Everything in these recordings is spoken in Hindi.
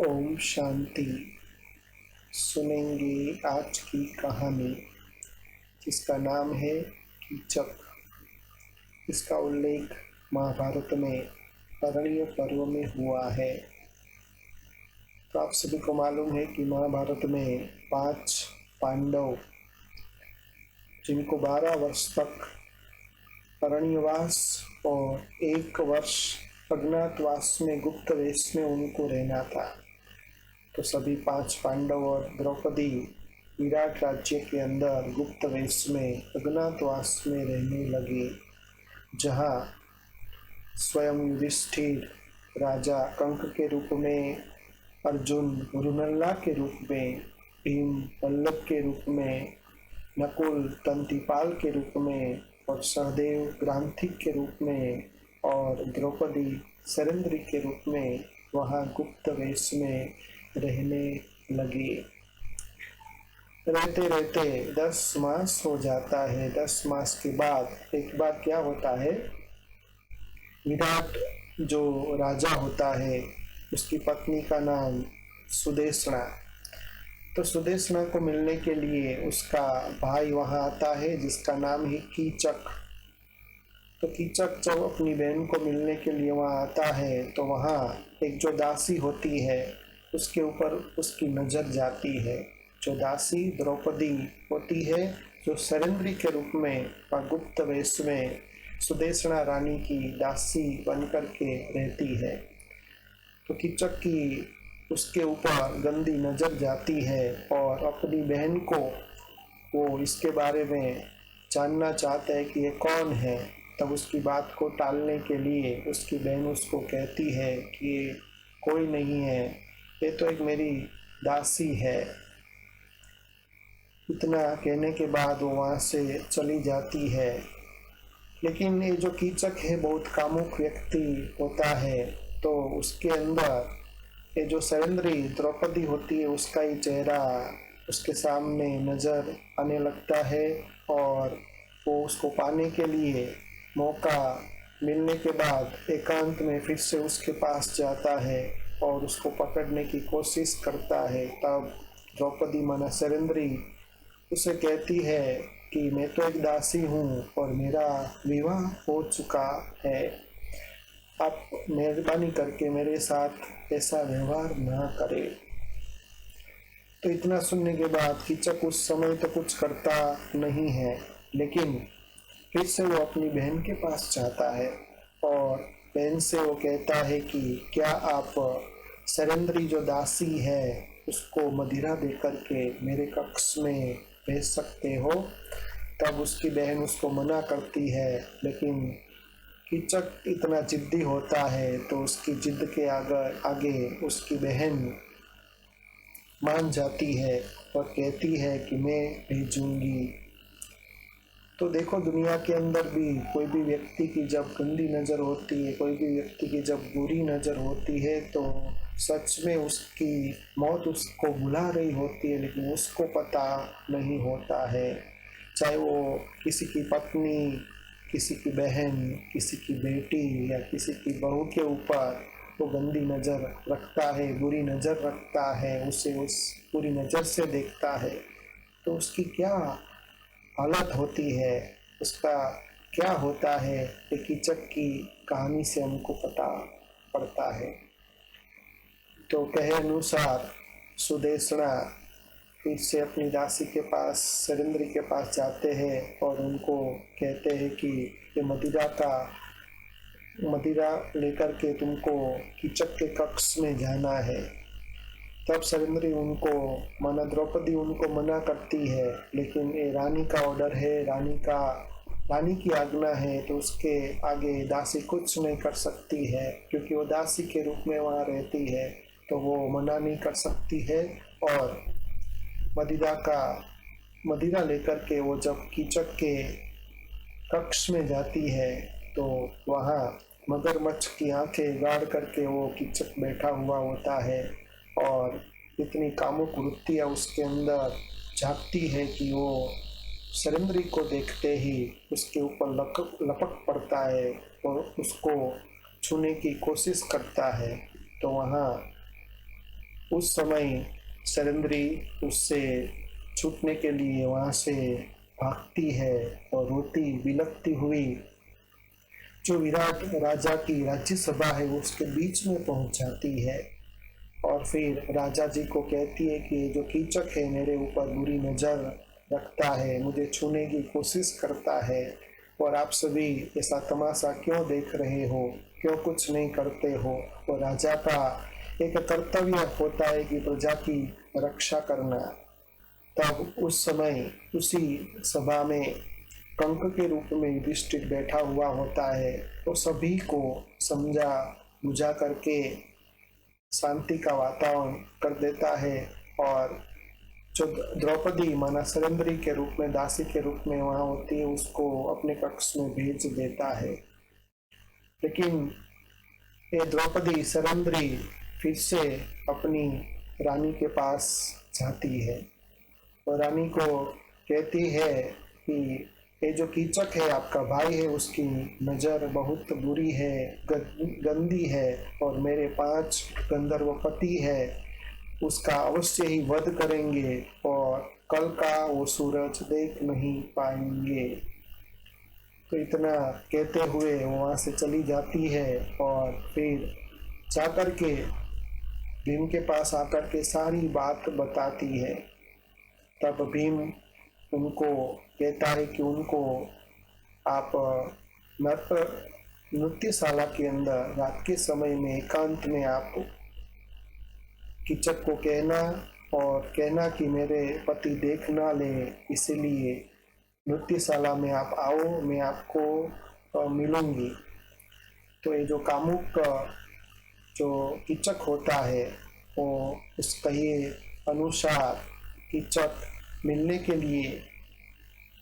ओम शांति। सुनेंगे आज की कहानी जिसका नाम है कीचक। इसका उल्लेख महाभारत में अरण्य पर्व में हुआ है। तो आप सभी को मालूम है कि महाभारत में 5 पांडव, जिनको 12 वर्ष तक अरण्यवास और 1 वर्ष अज्ञातवास में गुप्त वेश में उनको रहना था, तो सभी 5 पांडव और द्रौपदी विराट राज्य के अंदर गुप्त वेश में अज्ञातवास में रहने लगे, जहाँ स्वयं युधिष्ठिर राजा कंक के रूप में, अर्जुन रुनल्ला के रूप में, भीम वल्लभ के रूप में, नकुल तंतिपाल के रूप में और सहदेव ग्रांथिक के रूप में और द्रौपदी सरेंद्री के रूप में वहाँ गुप्त वेश में रहने लगे। रहते रहते 10 मास हो जाता है। 10 मास के बाद एक बार क्या होता है, विराट जो राजा होता है उसकी पत्नी का नाम सुदेशना। तो सुदेशना को मिलने के लिए उसका भाई वहाँ आता है जिसका नाम है कीचक। तो कीचक जब अपनी बहन को मिलने के लिए वहाँ आता है तो वहाँ एक जो दासी होती है उसके ऊपर उसकी नज़र जाती है। जो दासी द्रौपदी होती है, जो सरेंद्री के रूप में और गुप्त वेश में सुदेशना रानी की दासी बनकर के रहती है। तो कीचक की उसके ऊपर गंदी नज़र जाती है और अपनी बहन को वो इसके बारे में जानना चाहता है कि ये कौन है। तब उसकी बात को टालने के लिए उसकी बहन उसको कहती है कि ये कोई नहीं है, ये तो एक मेरी दासी है। इतना कहने के बाद वो वहाँ से चली जाती है। लेकिन ये जो कीचक है बहुत कामुक व्यक्ति होता है, तो उसके अंदर ये जो सरेंद्री द्रौपदी होती है उसका ही चेहरा उसके सामने नज़र आने लगता है और वो उसको पाने के लिए मौका मिलने के बाद एकांत में फिर से उसके पास जाता है और उसको पकड़ने की कोशिश करता है। तब द्रौपदी माना सरेंद्री उसे कहती है कि मैं तो एक दासी हूँ और मेरा विवाह हो चुका है, आप मेहरबानी करके मेरे साथ ऐसा व्यवहार ना करें। तो इतना सुनने के बाद कीचक उस समय तो कुछ करता नहीं है, लेकिन फिर से वो अपनी बहन के पास जाता है और बहन से वो कहता है कि क्या आप सरेंद्री जो दासी है उसको मदिरा देकर के मेरे कक्ष में भेज सकते हो। तब उसकी बहन उसको मना करती है, लेकिन कीचक इतना जिद्दी होता है तो उसकी जिद के आगे उसकी बहन मान जाती है और कहती है कि मैं भेजूंगी। तो देखो, दुनिया के अंदर भी कोई भी व्यक्ति की जब गंदी नज़र होती है, कोई भी व्यक्ति की जब बुरी नज़र होती है, तो सच में उसकी मौत उसको बुला रही होती है, लेकिन उसको पता नहीं होता है। चाहे वो किसी की पत्नी, किसी की बहन, किसी की बेटी या किसी की बहू के ऊपर वो गंदी नज़र रखता है, बुरी नज़र रखता है, उसे उस बुरी नज़र से देखता है, तो उसकी क्या हालत होती है, उसका क्या होता है, ये कीचक की कहानी से हमको पता पड़ता है। तो कहे अनुसार सुदेशना फिर से अपनी दासी के पास, सरेंद्री के पास जाते हैं और उनको कहते हैं कि ये मदिरा लेकर के तुमको कीचक के कक्ष में जाना है। तब सरेंद्री उनको माना द्रौपदी उनको मना करती है, लेकिन ये रानी का ऑर्डर है, रानी की आज्ञा है, तो उसके आगे दासी कुछ नहीं कर सकती है, क्योंकि वो दासी के रूप में वहाँ रहती है, तो वो मना नहीं कर सकती है। और मदिरा लेकर के वो जब कीचक के कक्ष में जाती है तो वहाँ मगरमच्छ की आंखें गाड़ करके वो कीचक बैठा हुआ होता है और इतनी कामुक वृत्तियाँ उसके अंदर झांकती है कि वो सरेंद्री को देखते ही उसके ऊपर लपक पड़ता है और उसको छूने की कोशिश करता है। तो वहाँ उस समय सरेंद्री उससे छूटने के लिए वहां से भागती है और रोती बिलखती हुई जो विराट राजा की राज्यसभा है उसके बीच में पहुंच जाती है और फिर राजा जी को कहती है कि जो कीचक है मेरे ऊपर बुरी नज़र रखता है, मुझे छूने की कोशिश करता है और आप सभी ऐसा तमाशा क्यों देख रहे हो, क्यों कुछ नहीं करते हो। और राजा का एक कर्तव्य होता है कि प्रजा की रक्षा करना। तब उस समय उसी सभा में कंक के रूप में युधिष्ठिर बैठा हुआ होता है, तो सभी को समझा बुझा करके शांति का वातावरण कर देता है और जो द्रौपदी माना सरेंद्री के रूप में दासी के रूप में वहां होती है उसको अपने कक्ष में भेज देता है। लेकिन ये द्रौपदी सरेंद्री फिर से अपनी रानी के पास जाती है और रानी को कहती है कि ये जो कीचक है आपका भाई है उसकी नज़र बहुत बुरी है, गंदी है और मेरे 5 गंधर्व पति है, उसका अवश्य ही वध करेंगे और कल का वो सूरज देख नहीं पाएंगे। तो इतना कहते हुए वो वहाँ से चली जाती है और फिर जाकर के भीम के पास आकर के सारी बात बताती है। तब भीम उनको कहता है कि उनको आप नृत्यशाला के अंदर रात के समय में एकांत में आप कीचक को कहना और कहना कि मेरे पति देख ना ले, इसलिए नृत्यशाला में आप आओ, मैं आपको मिलूंगी। तो ये जो कामुक जो कीचक होता है वो उस कहे अनुसार कीचक मिलने के लिए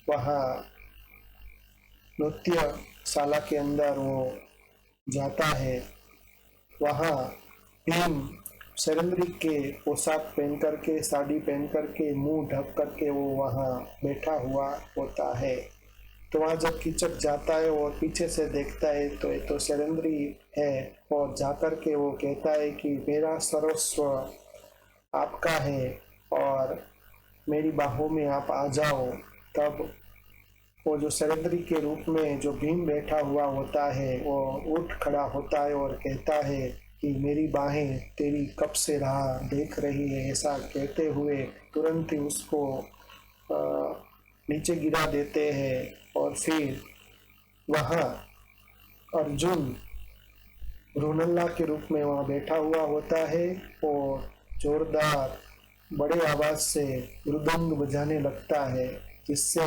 वहाँ नृत्यशाला के अंदर वो जाता है। वहाँ भीम सरेंद्री के पोशाक पहन करके, साड़ी पहन करके, मुंह ढक करके वो वहाँ बैठा हुआ होता है। तो वहाँ जब कीचक जाता है और पीछे से देखता है तो ये तो सरेंद्री है और जाकर के वो कहता है कि मेरा सर्वस्व आपका है और मेरी बाहों में आप आ जाओ। तब वो जो सरेंद्री के रूप में जो भीम बैठा हुआ होता है वो उठ खड़ा होता है और कहता है कि मेरी बाहें तेरी कब से राह देख रही है। ऐसा कहते हुए तुरंत ही उसको नीचे गिरा देते हैं और फिर वहाँ अर्जुन रोनल्ला के रूप में वहाँ बैठा हुआ होता है और जोरदार बड़े आवाज से मृदंग बजाने लगता है, जिससे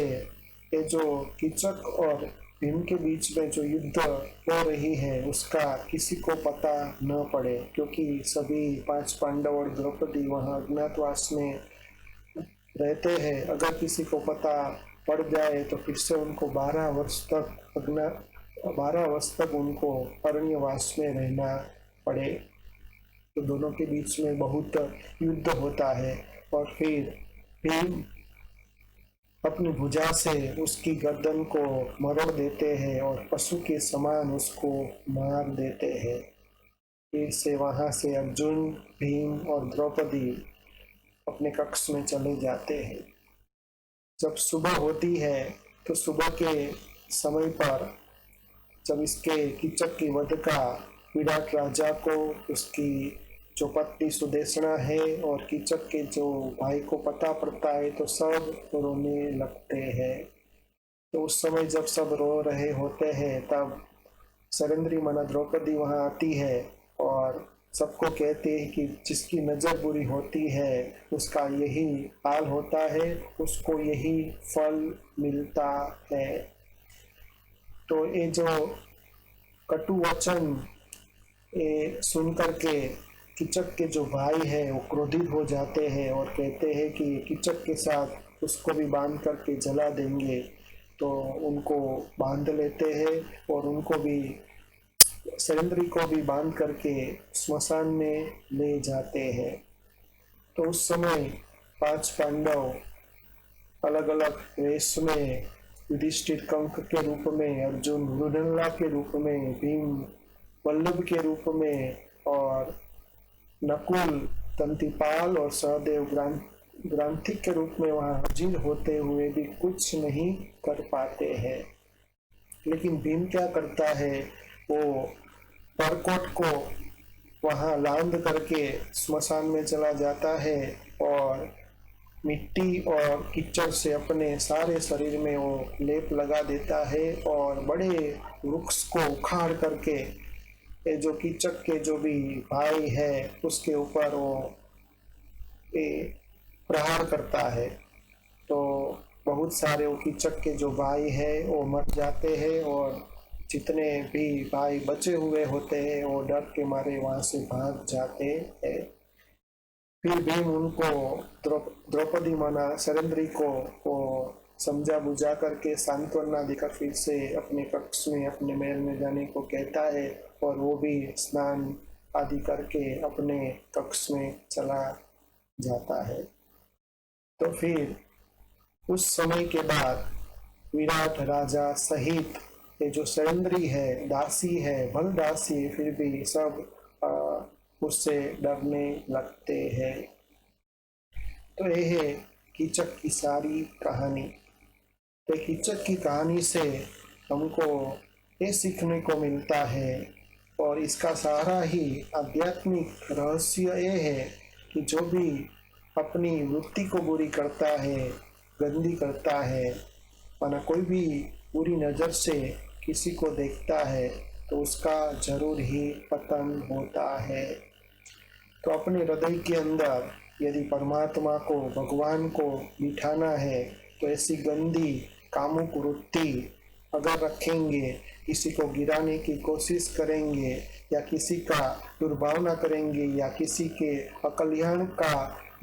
ये जो कीचक और भीम के बीच में जो युद्ध हो रही है उसका किसी को पता न पड़े, क्योंकि सभी 5 पांडव और द्रौपदी वहाँ अज्ञातवास में रहते हैं। अगर किसी को पता पड़ जाए तो फिर से उनको 12 वर्ष तक उनको अरण्यवास में रहना पड़े। तो दोनों के बीच में बहुत युद्ध होता है और फिर भीम अपनी भुजा से उसकी गर्दन को मरोड़ देते हैं और पशु के समान उसको मार देते हैं। फिर से वहां से अर्जुन, भीम और द्रौपदी अपने कक्ष में चले जाते हैं। जब सुबह होती है तो सुबह के समय पर जब इसके कीचक की वध का विराट राजा को उसकी जो पत्नी सुदेशना है और कीचक के जो भाई को पता पड़ता है तो सब रोने लगते हैं। तो उस समय जब सब रो रहे होते हैं तब सरेंद्री मना द्रौपदी वहां आती है और सबको कहती है कि जिसकी नजर बुरी होती है उसका यही हाल होता है, उसको यही फल मिलता है। तो ये जो कटु वचन ये सुन करके कीचक के जो भाई है वो क्रोधित हो जाते हैं और कहते हैं कि कीचक के साथ उसको भी बांध करके जला देंगे। तो उनको बांध लेते हैं और उनको भी सरेंद्री को भी बांध करके स्मशान में ले जाते हैं। तो उस समय 5 पांडव अलग अलग वेश में, युधिष्ठिर कंक के रूप में, अर्जुन रुदनला के रूप में, भीम वल्लभ के रूप में और नकुल तंतिपाल और सहदेव ग्रांथिक के रूप में वहां हाजिर होते हुए भी कुछ नहीं कर पाते हैं। लेकिन भीम क्या करता है, वो परकोट को वहां लांद करके स्मशान में चला जाता है और मिट्टी और कीचड़ से अपने सारे शरीर में वो लेप लगा देता है और बड़े वृक्ष को उखाड़ करके ये जो कीचक के जो भी भाई है उसके ऊपर वो ये प्रहार करता है। तो बहुत सारे वो कीचक के जो भाई है वो मर जाते हैं और जितने भी भाई बचे हुए होते हैं वो डर के मारे वहां से भाग जाते हैं। फिर भीम उनको द्रौपदी माना सरेंद्री को वो समझा बुझा करके सांत्वना देकर फिर से अपने कक्ष में अपने महल में जाने को कहता है और वो भी स्नान आदि करके अपने कक्ष में चला जाता है। तो फिर उस समय के बाद विराट राजा सहित ये जो सरेंद्री है, दासी है, भल दासी, फिर भी सब उससे डरने लगते हैं। तो ये है कीचक की सारी कहानी। तो कीचक की कहानी से हमको ये सीखने को मिलता है और इसका सारा ही आध्यात्मिक रहस्य ये है कि जो भी अपनी वृत्ति को बुरी करता है, गंदी करता है, माना कोई भी बुरी नज़र से किसी को देखता है तो उसका जरूर ही पतन होता है। तो अपने हृदय के अंदर यदि परमात्मा को, भगवान को बिठाना है तो ऐसी गंदी कामुक वृत्ति अगर रखेंगे, किसी को गिराने की कोशिश करेंगे या किसी का दुर्भावना करेंगे या किसी के अकल्याण का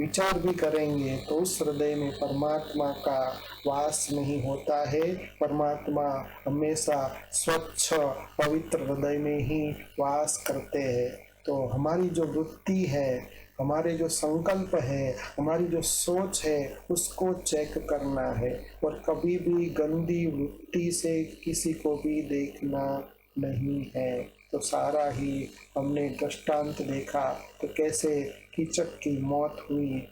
विचार भी करेंगे तो उस हृदय में परमात्मा का वास नहीं होता है। परमात्मा हमेशा स्वच्छ पवित्र हृदय में ही वास करते हैं। तो हमारी जो वृत्ति है, हमारे जो संकल्प है, हमारी जो सोच है उसको चेक करना है और कभी भी गंदी वृत्ति से किसी को भी देखना नहीं है। तो सारा ही हमने दृष्टांत देखा तो कैसे कीचक की मौत हुई